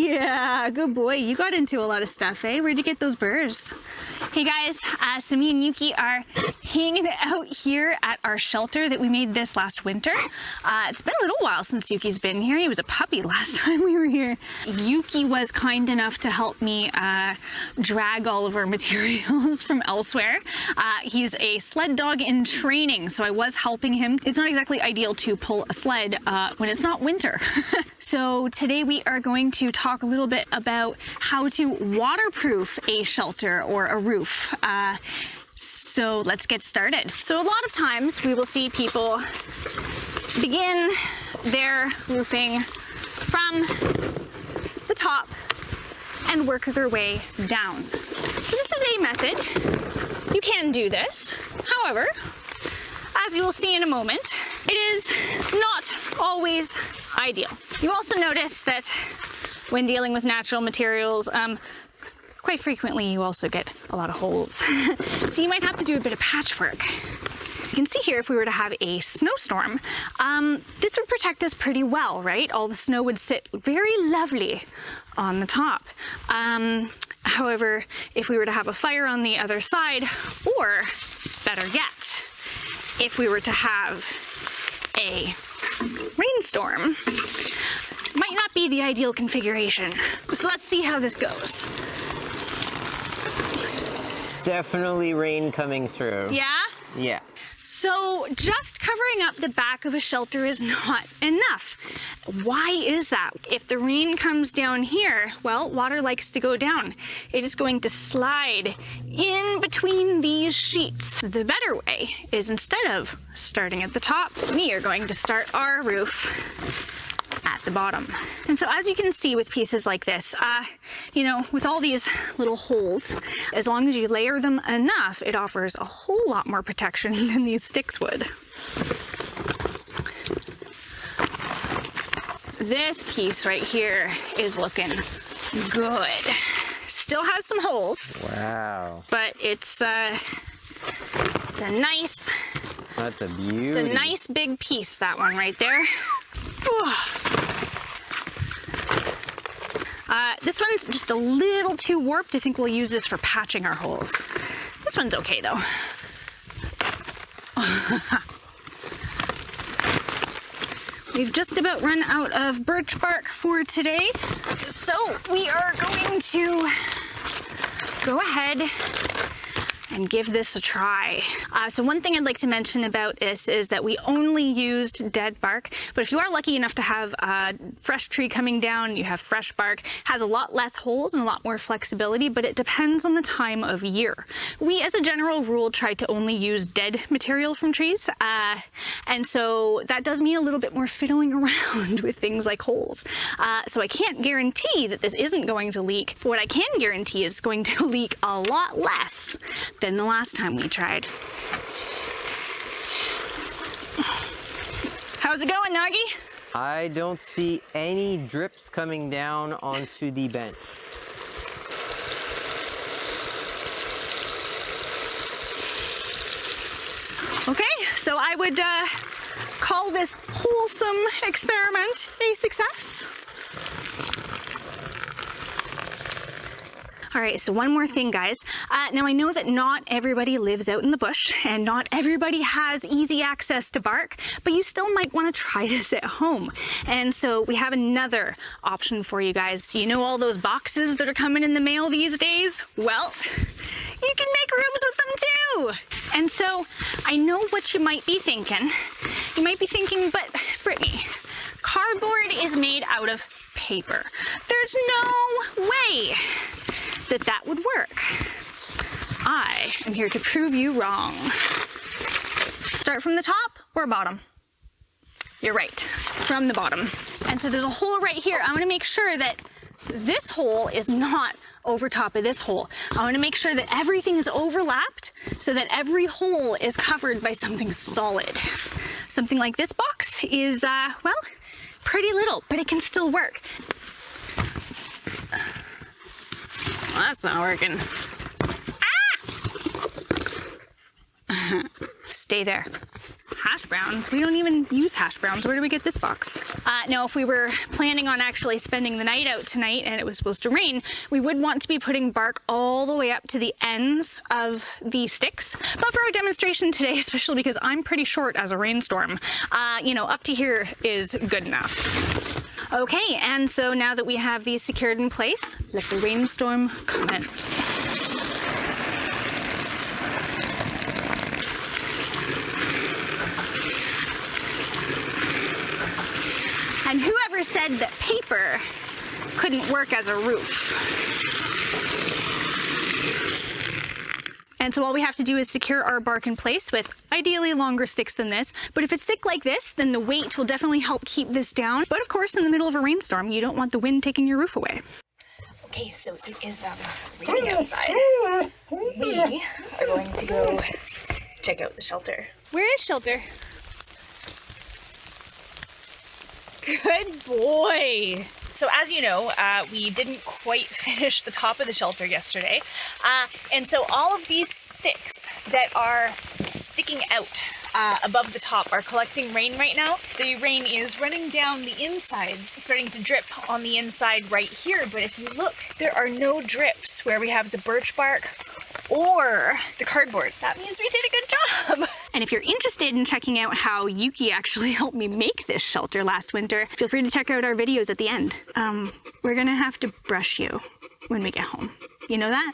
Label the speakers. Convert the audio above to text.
Speaker 1: Yeah, good boy. You got into a lot of stuff, eh? Where'd you get those burrs? Hey guys, so me and Yuki are hanging out here at our shelter that we made this last winter. It's been a little while since Yuki's been here. He was a puppy last time we were here. Yuki was kind enough to help me drag all of our materials from elsewhere. He's a sled dog in training, so I was helping him. It's not exactly ideal to pull a sled when it's not winter. So today we are going to talk a little bit about how to waterproof a shelter or a roof. So let's get started. So a lot of times we will see people begin their roofing from the top and work their way down. So this is a method. You can do this. However, as you will see in a moment, it is not always ideal. You also notice that when dealing with natural materials, quite frequently you also get a lot of holes. So you might have to do a bit of patchwork. You can see here if we were to have a snowstorm, this would protect us pretty well, right? All the snow would sit very lovely on the top. However, if we were to have a fire on the other side, or better yet, if we were to have a rainstorm, might not be the ideal configuration. So let's see how this goes.
Speaker 2: Definitely rain coming through.
Speaker 1: Yeah?
Speaker 2: Yeah.
Speaker 1: So just covering up the back of a shelter is not enough. Why is that? If the rain comes down here, well, water likes to go down. It is going to slide in between these sheets. The better way is, instead of starting at the top, we are going to start our roof at the bottom. And so as you can see with pieces like this, you know, with all these little holes, as long as you layer them enough, it offers a whole lot more protection than these sticks would. This piece right here is looking good. Still has some holes.
Speaker 2: Wow.
Speaker 1: But it's a nice,
Speaker 2: that's a beauty.
Speaker 1: It's a nice big piece, that one right there. This one's just a little too warped. I think we'll use this for patching our holes. This one's okay though. We've just about run out of birch bark for today, so we are going to go ahead and give this a try. So one thing I'd like to mention about this is that we only used dead bark, but if you are lucky enough to have a fresh tree coming down, you have fresh bark, has a lot less holes and a lot more flexibility, but it depends on the time of year. We, as a general rule, try to only use dead material from trees, and so that does mean a little bit more fiddling around with things like holes. So I can't guarantee that this isn't going to leak. What I can guarantee is it's going to leak a lot less than the last time we tried. How's it going, Nagi?
Speaker 2: I don't see any drips coming down onto the bench.
Speaker 1: Okay, so I would call this wholesome experiment a success. All right, so one more thing, guys. Now I know that not everybody lives out in the bush and not everybody has easy access to bark, but you still might want to try this at home. And so we have another option for you guys. So you know all those boxes that are coming in the mail these days? Well, you can make rooms with them too. And so I know what you might be thinking. You might be thinking, but Brittany, cardboard is made out of paper. There's no way that would work. I am here to prove you wrong. Start from the top or bottom? You're right, from the bottom. And so there's a hole right here. I want to make sure that this hole is not over top of this hole. I want to make sure that everything is overlapped so that every hole is covered by something solid. Something like this box is, well, pretty little, but it can still work. Well, that's not working. Ah! Stay there. hash browns. We don't even use hash browns. Where do we get this box? Now, if we were planning on actually spending the night out tonight and it was supposed to rain, we would want to be putting bark all the way up to the ends of the sticks. But for our demonstration today, especially because I'm pretty short as a rainstorm, you know, up to here is good enough. Okay, and so now that we have these secured in place, let the rainstorm commence. And whoever said that paper couldn't work as a roof? And so all we have to do is secure our bark in place with ideally longer sticks than this. But if it's thick like this, then the weight will definitely help keep this down. But of course, in the middle of a rainstorm, you don't want the wind taking your roof away. Okay, so it is raining outside. We are going to go check out the shelter. Where is shelter? Good boy. So as you know, we didn't quite finish the top of the shelter yesterday. And so all of these sticks that are sticking out above the top are collecting rain right now. The rain is running down the insides, starting to drip on the inside right here. But if you look, there are no drips where we have the birch bark or the cardboard. That means we did a good job. And if you're interested in checking out how Yuki actually helped me make this shelter last winter, feel free to check out our videos at the end. We're gonna have to brush you when we get home. You know that?